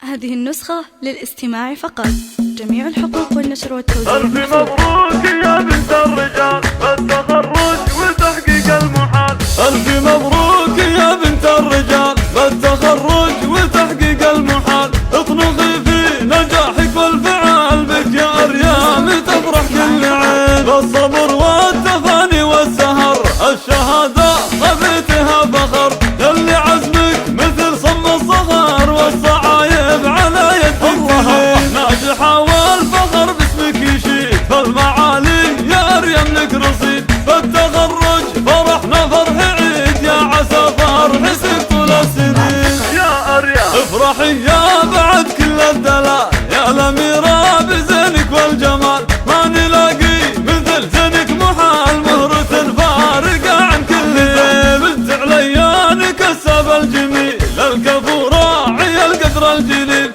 هذه النسخة للاستماع فقط. جميع الحقوق والنشر والتوزيع. ألف مبروك يا بنت الرجال بالتخرج وتحقيق المحال. ألف مبروك يا بنت الرجال بالتخرج وتحقيق المحال. اطنخي في نجاحك والفعال بك يا أريام تفرح كل عين. بالصبر والتفاني والسهر الشهادة خذيتها فخر. يلي عزمك مثل صم الصغر والصعايب على يدك تلين. ناجحة والفخر باسمك يشيد فالمعالي يا أريم لك رصيد. بالتخرج فرحنا فرح عيد يا عسى فرحك طول السنين. يا أريم افرحي يا بعد كل الدلال يا الأميرة بزينك والجمال. ما نلاقي مثل زينك محال مهرة فارقة عن كل زين. بنت عليان كسب الجميل الكفو راعي القدر الجليل.